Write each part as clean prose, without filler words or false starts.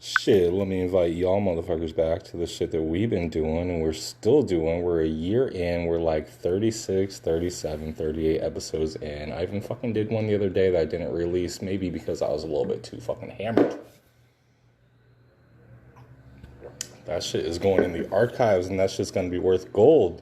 Shit, let me invite y'all motherfuckers back to the shit that we've been doing and we're still doing. We're a year in. We're like 36, 37, 38 episodes in. I even fucking did one the other day that I didn't release, maybe because I was a little bit too fucking hammered. That shit is going in the archives and that shit's gonna be worth gold.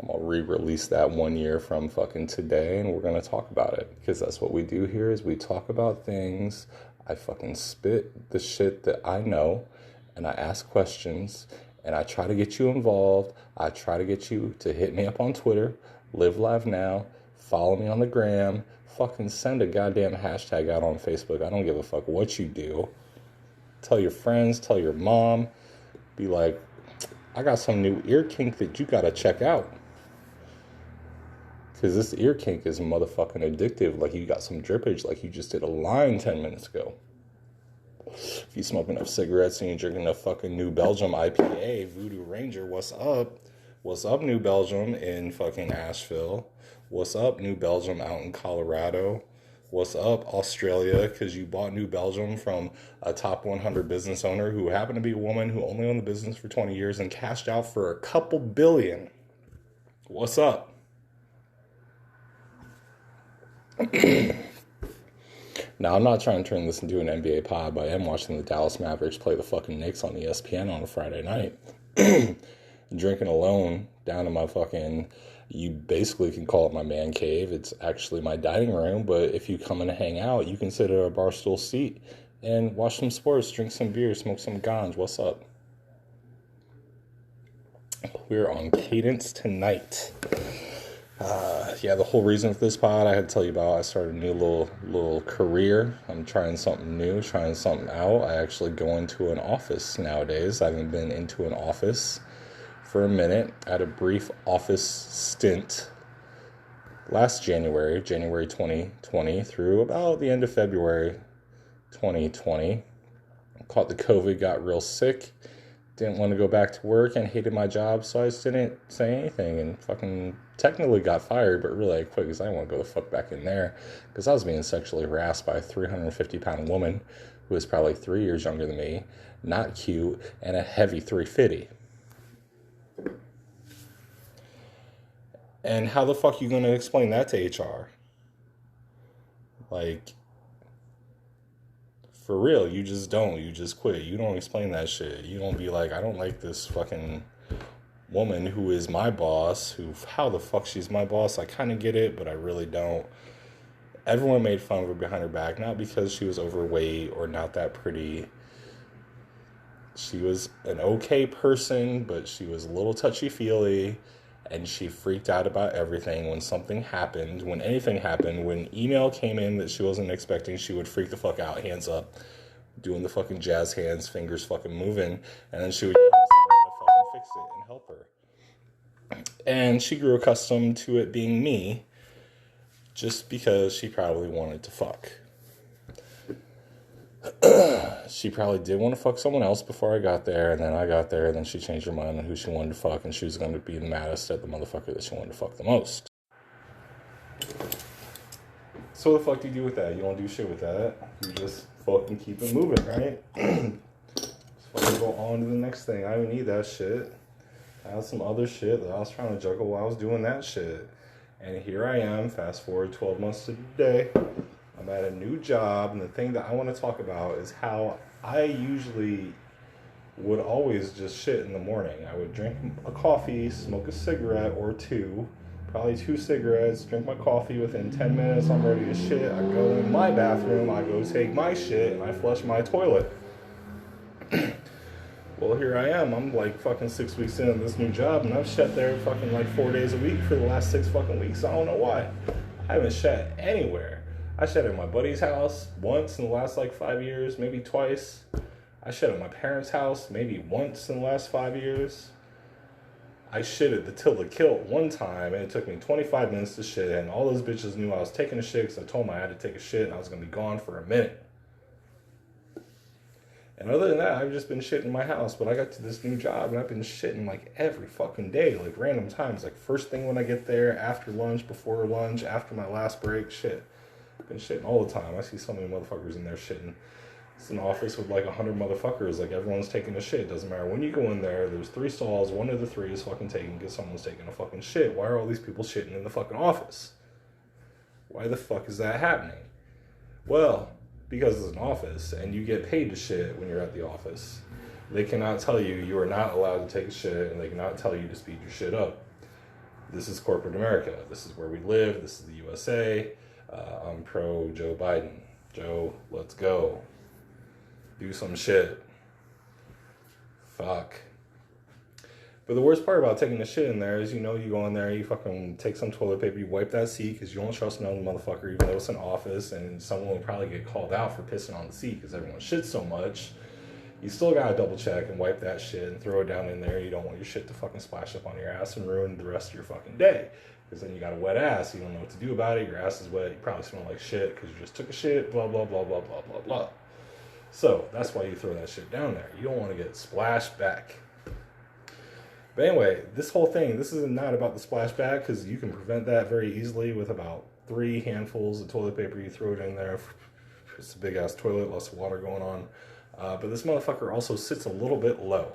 I'm gonna re-release that 1 year from fucking today and we're gonna talk about it. Because that's what we do here is we talk about things. I fucking spit the shit that I know and I ask questions and I try to get you involved. I try to get you to hit me up on Twitter, Live Live Now, follow me on the gram, fucking send a goddamn hashtag out on Facebook. I don't give a fuck what you do. Tell your friends, tell your mom, be like, I got some new ear kink that you gotta check out. Because this ear kink is motherfucking addictive. Like you got some drippage like you just did a line 10 minutes ago. If you smoke enough cigarettes and you're drinking a fucking New Belgium IPA, Voodoo Ranger, what's up? What's up, New Belgium in fucking Asheville? What's up, New Belgium out in Colorado? What's up, Australia? Because you bought New Belgium from a top 100 business owner who happened to be a woman who only owned the business for 20 years and cashed out for a couple billion. What's up? Now, I'm not trying to turn this into an NBA pod, but I am watching the Dallas Mavericks play the fucking Knicks on ESPN on a Friday night. Drinking alone down in my fucking, you basically can call it my man cave. It's actually my dining room, but if you come and hang out, you can sit at a bar stool seat and watch some sports, drink some beer, smoke some ganj. What's up? We're on cadence tonight. The whole reason for this pod I had to tell you about, I started a new little career. I'm trying something new, trying something out. I actually go into an office nowadays. I haven't been into an office for a minute. I had a brief office stint last January 2020 through about the end of February 2020. Caught the COVID, got real sick. Didn't want to go back to work and hated my job, so I just didn't say anything and fucking technically got fired, but really I quit because I didn't want to go the fuck back in there because I was being sexually harassed by a 350-pound woman who was probably 3 years younger than me, not cute, and a heavy 350. And how the fuck are you going to explain that to HR? Like, for real, you just don't. You just quit. You don't explain that shit. You don't be like, I don't like this fucking woman who is my boss, how the fuck she's my boss? I kind of get it, but I really don't. Everyone made fun of her behind her back, not because she was overweight or not that pretty. She was an okay person, but she was a little touchy-feely, and she freaked out about everything. When something happened, when anything happened, when email came in that she wasn't expecting, she would freak the fuck out, hands up, doing the fucking jazz hands, fingers fucking moving, and then she would yell at someone to fucking fix it and help her. And she grew accustomed to it being me, just because she probably wanted to fuck. She probably did want to fuck someone else before I got there, and then I got there, and then she changed her mind on who she wanted to fuck, and she was going to be the maddest at the motherfucker that she wanted to fuck the most. So what the fuck do you do with that? You don't do shit with that. You just fucking keep it moving, right? Just fucking go on to the next thing. I don't need that shit. I had some other shit that I was trying to juggle while I was doing that shit. And here I am, fast forward 12 months to today. I'm at a new job, and the thing that I want to talk about is how I usually would always just shit in the morning. I would drink a coffee, smoke a cigarette or two, probably 2 cigarettes, drink my coffee. Within 10 minutes, I'm ready to shit. I go in my bathroom, I go take my shit, and I flush my toilet. Well, here I am. I'm like fucking 6 weeks in this new job, and I've shat there fucking like 4 days a week for the last 6 fucking weeks. I don't know why. I haven't shat anywhere. I shat at my buddy's house once in the last like 5 years, maybe twice. I shat at my parents' house maybe once in the last 5 years. I shit at the Tilda Kilt one time, and it took me 25 minutes to shit, and all those bitches knew I was taking a shit because I told them I had to take a shit, and I was going to be gone for a minute. And other than that, I've just been shitting in my house, but I got to this new job, and I've been shitting like every fucking day, like random times, like first thing when I get there, after lunch, before lunch, after my last break, shit. I've been shitting all the time. I see so many motherfuckers in there shitting. It's an office with like 100 motherfuckers. Like everyone's taking a shit. Doesn't matter when you go in there. There's 3 stalls. One of the 3 is fucking taken because someone's taking a fucking shit. Why are all these people shitting in the fucking office? Why the fuck is that happening? Well, because it's an office and you get paid to shit when you're at the office. They cannot tell you you are not allowed to take a shit, and they cannot tell you to speed your shit up. This is corporate America. This is where we live. This is the USA. I'm pro Joe Biden. Joe, let's go. Do some shit. Fuck. But the worst part about taking the shit in there is, you know, you go in there, you fucking take some toilet paper, you wipe that seat because you don't trust another motherfucker, even though it's an office, and someone will probably get called out for pissing on the seat because everyone shits so much. You still gotta double check and wipe that shit and throw it down in there. You don't want your shit to fucking splash up on your ass and ruin the rest of your fucking day. Because then you got a wet ass, you don't know what to do about it, your ass is wet, you probably smell like shit because you just took a shit, blah, blah, blah, blah, blah, blah, blah. So, that's why you throw that shit down there. You don't want to get splashed back. But anyway, this whole thing, this is not about the splashback because you can prevent that very easily with about 3 handfuls of toilet paper. You throw it in there. It's a big ass toilet, lots of water going on. But this motherfucker also sits a little bit low.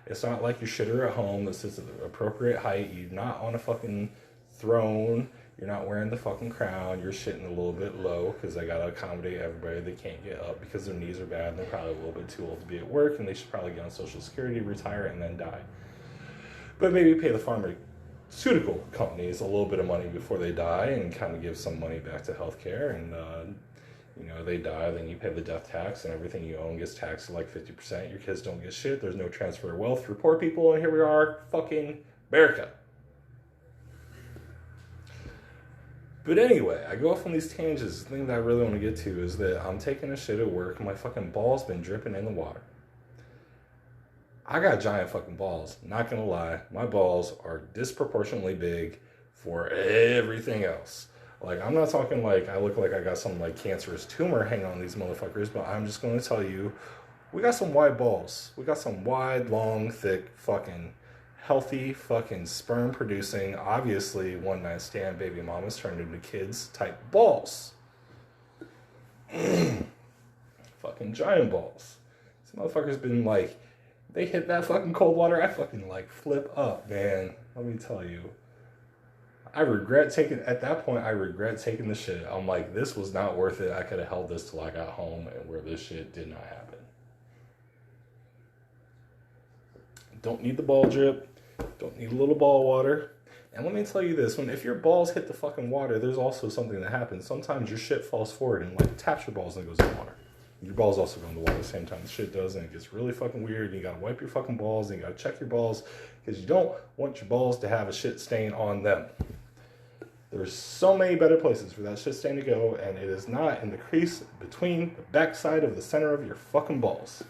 It's not like your shitter at home that sits at the appropriate height. You're not on a fucking throne. You're not wearing the fucking crown. You're shitting a little bit low because they gotta accommodate everybody. They can't get up because their knees are bad and they're probably a little bit too old to be at work and they should probably get on Social Security, retire, and then die. But maybe pay the pharmaceutical companies a little bit of money before they die and kind of give some money back to healthcare. And, you know, they die, then you pay the death tax and everything you own gets taxed to like 50%. Your kids don't get shit. There's no transfer of wealth for poor people. And here we are, fucking America. But anyway, I go off on these tangents. The thing that I really want to get to is that I'm taking a shit at work and my fucking ball's been dripping in the water. I got giant fucking balls. Not gonna lie, my balls are disproportionately big for everything else. Like, I'm not talking like I look like I got some like cancerous tumor hanging on these motherfuckers, but I'm just gonna tell you, we got some wide balls. We got some wide, long, thick, fucking healthy, fucking sperm producing, obviously one night stand baby mamas turned into kids type balls. Fucking giant balls. This motherfucker's been like, they hit that fucking cold water, I fucking like flip up, man. Let me tell you. I regret taking the shit. I'm like, this was not worth it. I could have held this till I got home and where this shit did not happen. Don't need the ball drip. Don't need a little ball water. And let me tell you this, if your balls hit the fucking water, there's also something that happens. Sometimes your shit falls forward and like taps your balls and it goes in the water. Your balls also go in the water at the same time the shit does, and it gets really fucking weird, and you gotta wipe your fucking balls, and you gotta check your balls, because you don't want your balls to have a shit stain on them. There's so many better places for that shit stain to go, and it is not in the crease between the backside of the center of your fucking balls.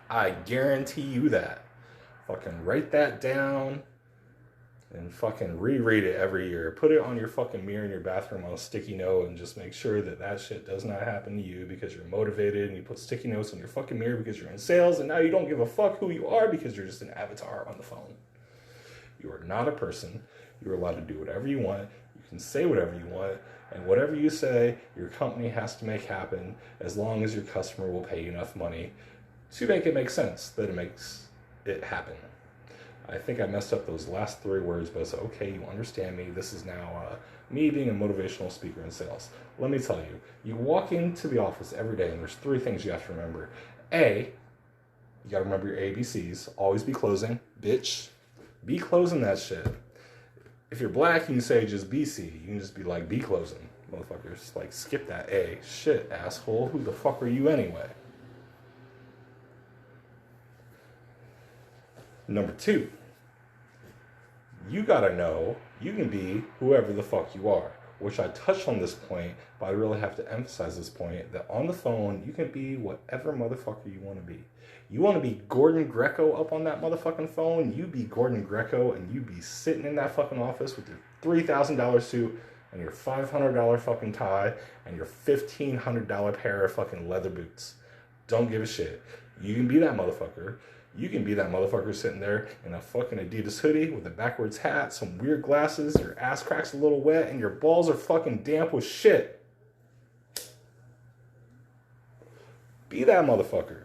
I guarantee you that. Fucking write that down and fucking reread it every year. Put it on your fucking mirror in your bathroom on a sticky note and just make sure that that shit does not happen to you because you're motivated, and you put sticky notes on your fucking mirror because you're in sales and now you don't give a fuck who you are because you're just an avatar on the phone. You are not a person. You're allowed to do whatever you want. You can say whatever you want, and whatever you say, your company has to make happen as long as your customer will pay you enough money to make it make sense that it makes it happen. I think I messed up those last 3 words, but it's okay, you understand me. This is now me being a motivational speaker in sales. Let me tell you, you walk into the office every day and there's 3 things you have to remember. A, you gotta remember your ABCs. Always be closing. Bitch, be closing that shit. If you're black and you say just BC, you can just be like, be closing. Motherfuckers, like, skip that A. Shit, asshole, who the fuck are you anyway? Number 2, you gotta know you can be whoever the fuck you are, which I touched on this point, but I really have to emphasize this point, that on the phone, you can be whatever motherfucker you want to be. You want to be Gordon Greco up on that motherfucking phone, you be Gordon Greco, and you be sitting in that fucking office with your $3,000 suit and your $500 fucking tie and your $1,500 pair of fucking leather boots. Don't give a shit. You can be that motherfucker. You can be that motherfucker sitting there in a fucking Adidas hoodie with a backwards hat, some weird glasses, your ass crack's a little wet, and your balls are fucking damp with shit. Be that motherfucker.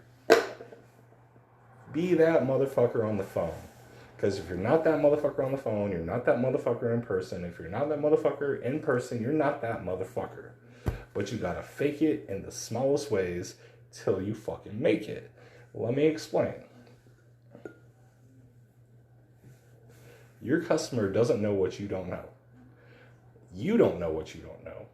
Be that motherfucker on the phone. Because if you're not that motherfucker on the phone, you're not that motherfucker in person. If you're not that motherfucker in person, you're not that motherfucker. But you gotta fake it in the smallest ways till you fucking make it. Let me explain. Your customer doesn't know what you don't know. You don't know what you don't know.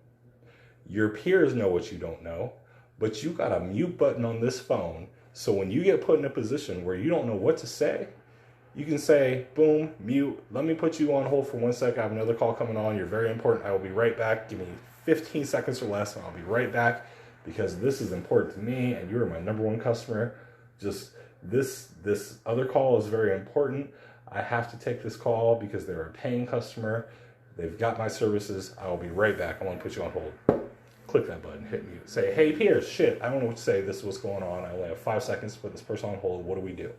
Your peers know what you don't know. But you got a mute button on this phone. So when you get put in a position where you don't know what to say, you can say, boom, mute. Let me put you on hold for 1 second. I have another call coming on. You're very important. I will be right back. Give me 15 seconds or less and I'll be right back because this is important to me and you're my number one customer. Just this other call is very important. I have to take this call because they're a paying customer. They've got my services. I will be right back. I want to put you on hold. Click that button, hit mute. Say, hey, Pierce, shit, I don't know what to say. This is what's going on. I only have 5 seconds to put this person on hold. What do we do?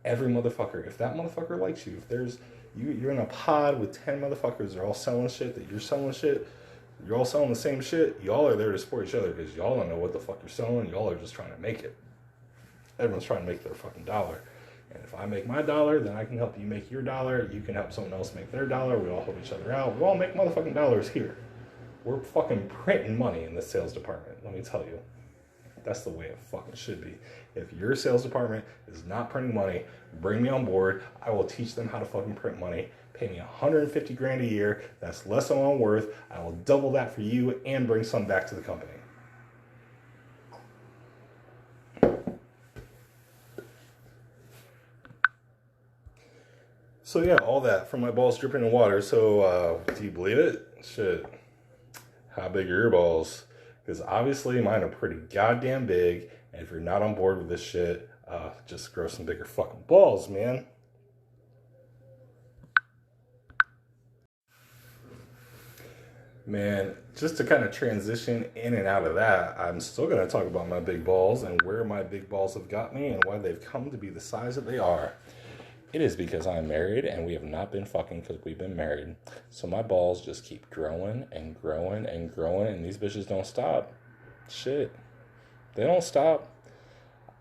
Every motherfucker, if that motherfucker likes you, if there's, you're in a pod with 10 motherfuckers, they're all selling shit, that you're selling shit, you're all selling the same shit, y'all are there to support each other because y'all don't know what the fuck you're selling. Y'all are just trying to make it. Everyone's trying to make their fucking dollar. And if I make my dollar, then I can help you make your dollar. You can help someone else make their dollar. We all help each other out. We all make motherfucking dollars here. We're fucking printing money in the sales department, let me tell you. That's the way it fucking should be. If your sales department is not printing money, bring me on board. I will teach them how to fucking print money. Pay me $150,000 a year. That's less than I'm worth. I will double that for you and bring some back to the company. So yeah, all that from my balls dripping in water. So do you believe it? Shit. How big are your balls? Because obviously mine are pretty goddamn big. And if you're not on board with this shit, just grow some bigger fucking balls, man. Man, just to kind of transition in and out of that, I'm still going to talk about my big balls and where my big balls have got me and why they've come to be the size that they are. It is because I'm married and we have not been fucking because we've been married. So my balls just keep growing and growing and growing and these bitches don't stop. Shit. They don't stop.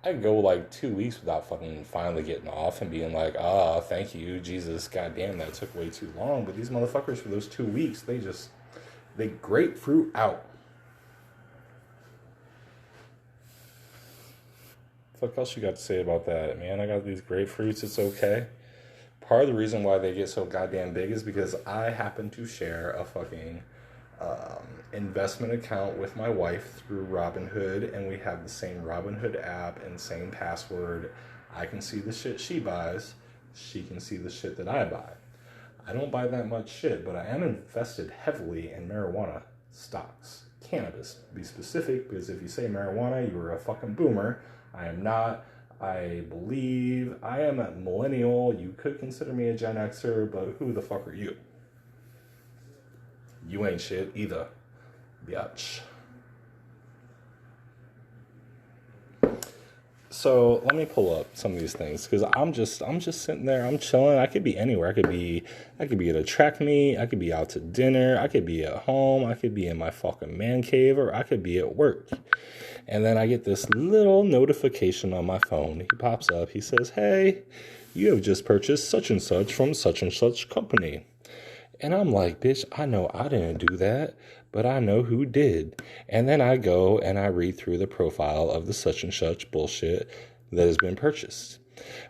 I go like 2 weeks without fucking finally getting off and being like, thank you, Jesus, goddamn, that took way too long. But these motherfuckers for those 2 weeks, they grapefruit out. What else you got to say about that, man? I got these grapefruits, it's okay. Part of the reason why they get so goddamn big is because I happen to share a fucking investment account with my wife through Robinhood, and we have the same Robinhood app and same password. I can see the shit she buys. She can see the shit that I buy. I don't buy that much shit, but I am invested heavily in marijuana stocks. Cannabis, to be specific, because if you say marijuana, you're a fucking boomer. I am not. I believe I am a millennial. You could consider me a Gen Xer, but who the fuck are you? You ain't shit either, bitch. So let me pull up some of these things because I'm just sitting there. I'm chilling. I could be anywhere. I could be at a track meet. I could be out to dinner. I could be at home. I could be in my fucking man cave, or I could be at work. And then I get this little notification on my phone. He pops up. He says, "Hey, you have just purchased such and such from such and such company." And I'm like, bitch, I know I didn't do that, but I know who did. And then I go and I read through the profile of the such and such bullshit that has been purchased.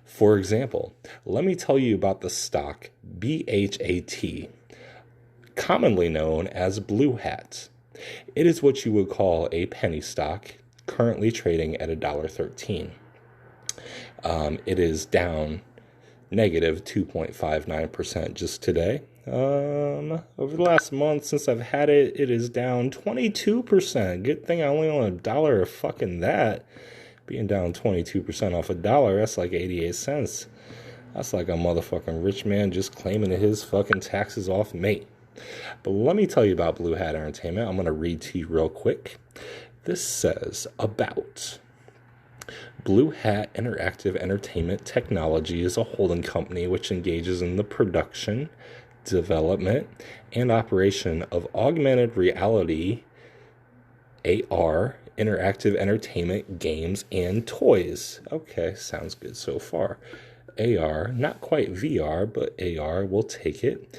For example, let me tell you about the stock BHAT, commonly known as Blue Hat. It is what you would call a penny stock, currently trading at $1.13. It is down negative 2.59% just today. Over the last month since I've had it, it is down 22%. Good thing I only own $1 of fucking that. Being down 22% off $1, that's like 88 cents. That's like a motherfucking rich man just claiming his fucking taxes off me. But let me tell you about Blue Hat Entertainment. I'm going to read to you real quick. This says about Blue Hat Interactive Entertainment Technology is a holding company which engages in the production, development, and operation of augmented reality AR, interactive entertainment, games, and toys. Okay, sounds good so far. AR, not quite VR, but AR, we'll take it.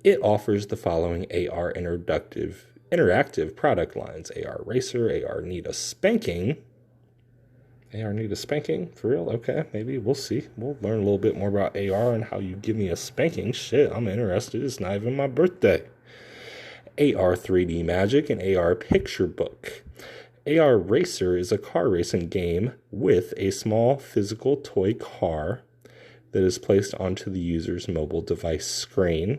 It offers the following AR interactive product lines: AR Racer, AR Need a Spanking. AR Need a Spanking? For real? Okay, maybe. We'll see. We'll learn a little bit more about AR and how you give me a spanking. Shit, I'm interested. It's not even my birthday. AR 3D Magic and AR Picture Book. AR Racer is a car racing game with a small physical toy car that is placed onto the user's mobile device screen.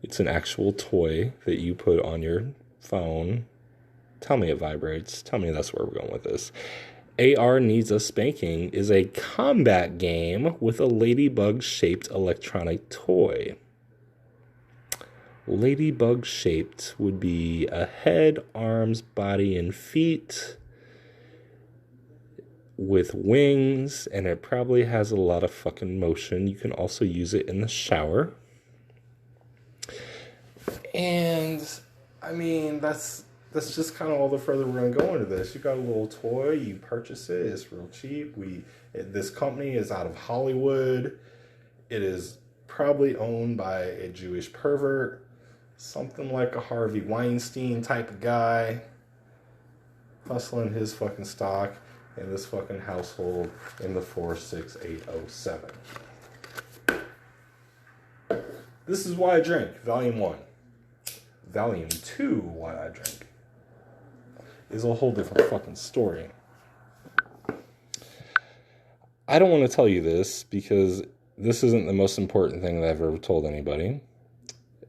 It's an actual toy that you put on your phone. Tell me it vibrates. Tell me that's where we're going with this. AR Needs a Spanking is a combat game with a ladybug-shaped electronic toy. Ladybug-shaped would be a head, arms, body, and feet with wings, and it probably has a lot of fucking motion. You can also use it in the shower. And, I mean, that's just kind of all the further we're going to go into this. You got a little toy, you purchase it, it's real cheap. This company is out of Hollywood. It is probably owned by a Jewish pervert, something like a Harvey Weinstein type of guy, hustling his fucking stock in this fucking household in the 46807. This is Why I Drink, Volume 1. Volume 2, Why I Drink, is a whole different fucking story. I don't want to tell you this because this isn't the most important thing that I've ever told anybody.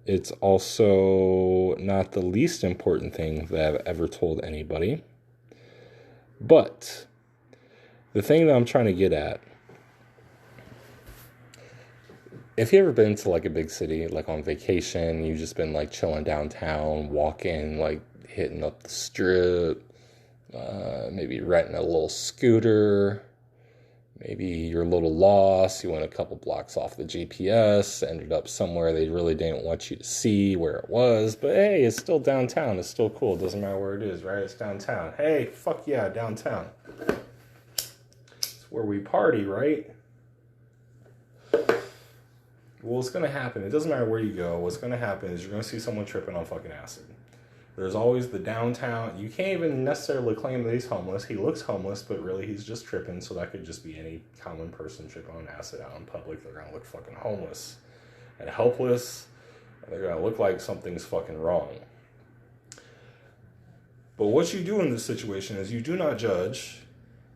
It's also not the least important thing that I've ever told anybody. But the thing that I'm trying to get at, if you ever been to like a big city, like on vacation, you've just been like chilling downtown, walking, like hitting up the strip, maybe renting a little scooter, maybe you're a little lost, you went a couple blocks off the GPS, ended up somewhere they really didn't want you to see where it was, but hey, it's still downtown, it's still cool, it doesn't matter where it is, right? It's downtown. Hey, fuck yeah, downtown. It's where we party, right? Well, what's going to happen, it doesn't matter where you go, what's going to happen is you're going to see someone tripping on fucking acid. There's always the downtown, you can't even necessarily claim that he's homeless. He looks homeless, but really he's just tripping, so that could just be any common person tripping on acid out in public. They're going to look fucking homeless and helpless, and they're going to look like something's fucking wrong. But what you do in this situation is you do not judge.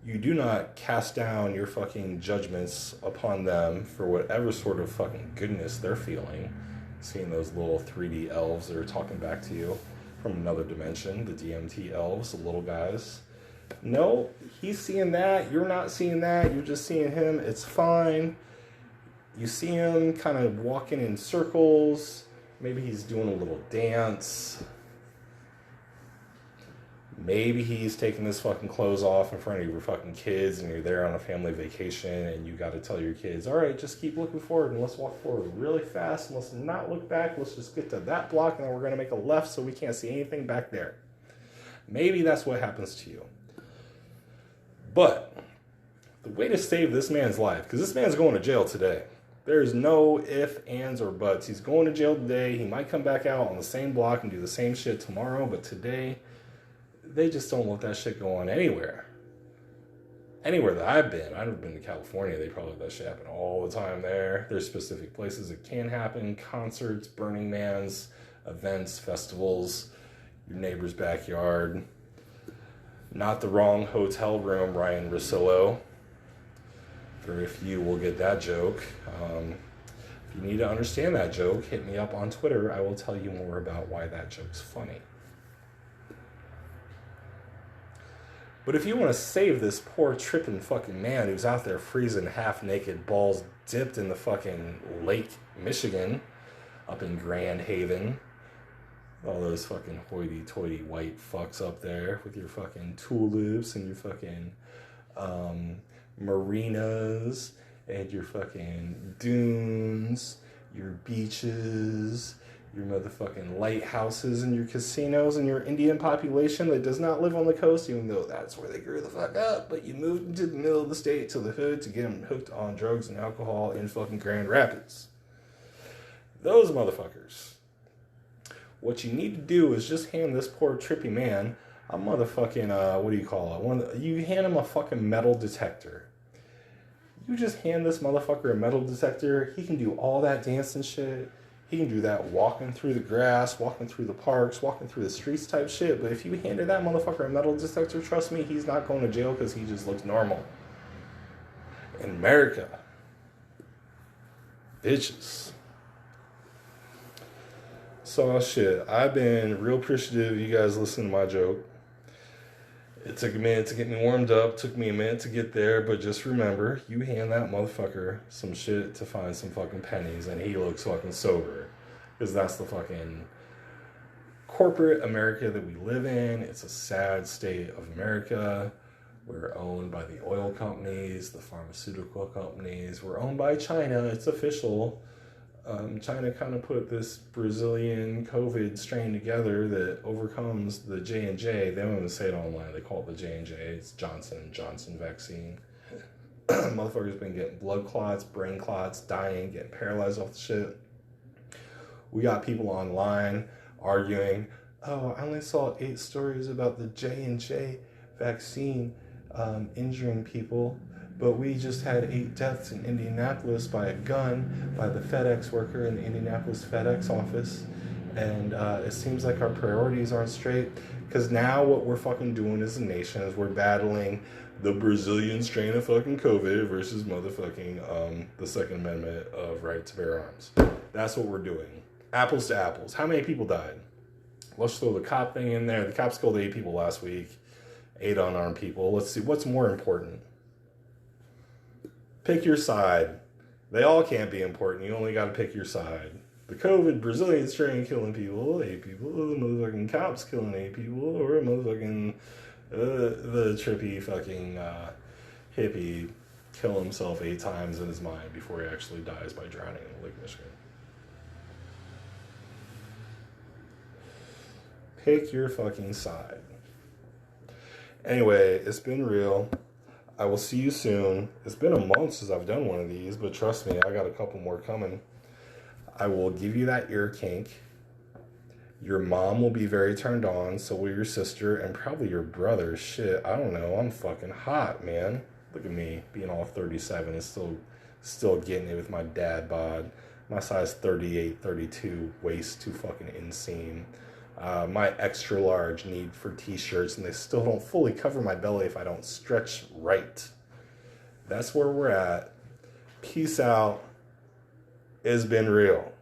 You do not cast down your fucking judgments upon them for whatever sort of fucking goodness they're feeling. Seeing those little 3D elves that are talking back to you from another dimension, the DMT elves, the little guys. No, he's seeing that. You're not seeing that. You're just seeing him. It's fine. You see him kind of walking in circles. Maybe he's doing a little dance. Maybe he's taking his fucking clothes off in front of your fucking kids and you're there on a family vacation and you got to tell your kids, all right, just keep looking forward and let's walk forward really fast and let's not look back. Let's just get to that block and then we're going to make a left so we can't see anything back there. Maybe that's what happens to you. But the way to save this man's life, because this man's going to jail today. There's no ifs, ands, or buts. He's going to jail today. He might come back out on the same block and do the same shit tomorrow, but today they just don't let that shit go on anywhere. Anywhere that I've been to California, they probably let that shit happen all the time there. There's specific places it can happen, concerts, Burning Mans, events, festivals, your neighbor's backyard. Not the wrong hotel room, Ryan Russillo. Very few will get that joke. If you need to understand that joke, hit me up on Twitter. I will tell you more about why that joke's funny. But if you want to save this poor tripping fucking man who's out there freezing half naked, balls dipped in the fucking Lake Michigan up in Grand Haven, all those fucking hoity-toity white fucks up there with your fucking tulips and your fucking marinas and your fucking dunes, your beaches, your motherfucking lighthouses and your casinos and your Indian population that does not live on the coast, even though that's where they grew the fuck up. But you moved into the middle of the state to the hood to get them hooked on drugs and alcohol in fucking Grand Rapids. Those motherfuckers. What you need to do is just hand this poor trippy man a motherfucking, what do you call it? You hand him a fucking metal detector. You just hand this motherfucker a metal detector. He can do all that dancing shit. He can do that walking through the grass, walking through the parks, walking through the streets type shit. But if you handed that motherfucker a metal detector, trust me, he's not going to jail because he just looks normal. In America. Bitches. So, shit, I've been real appreciative of you guys listening to my joke. It took a minute to get me warmed up. Took me a minute to get there. But just remember, you hand that motherfucker some shit to find some fucking pennies and he looks fucking sober. Because that's the fucking corporate America that we live in. It's a sad state of America. We're owned by the oil companies, the pharmaceutical companies. We're owned by China. It's official. China kind of put this Brazilian COVID strain together that overcomes the J&J. They don't even say it online. They call it the J&J. It's Johnson & Johnson vaccine. Motherfuckers been getting blood clots, brain clots, dying, getting paralyzed off the shit. We got people online arguing, oh, I only saw 8 stories about the J&J vaccine injuring people. But we just had 8 deaths in Indianapolis by a gun by the FedEx worker in the Indianapolis FedEx office. And it seems like our priorities aren't straight. Because now what we're fucking doing as a nation is we're battling the Brazilian strain of fucking COVID versus motherfucking the Second Amendment of right to bear arms. That's what we're doing. Apples to apples. How many people died? Let's throw the cop thing in there. The cops killed 8 people last week. 8 unarmed people. Let's see. What's more important? Pick your side. They all can't be important. You only got to pick your side. The COVID Brazilian strain killing people, 8 people. The motherfucking cops killing 8 people. Or motherfucking the trippy fucking hippie kill himself 8 times in his mind before he actually dies by drowning in Lake Michigan. Pick your fucking side. Anyway, it's been real. I will see you soon. It's been a month since I've done one of these, but trust me, I got a couple more coming. I will give you that ear kink. Your mom will be very turned on, so will your sister, and probably your brother. Shit, I don't know. I'm fucking hot, man. Look at me, being all 37 and still getting it with my dad bod. My size 38, 32, waist too fucking inseam. My extra large need for t-shirts, and they still don't fully cover my belly if I don't stretch right. That's where we're at. Peace out. It's been real.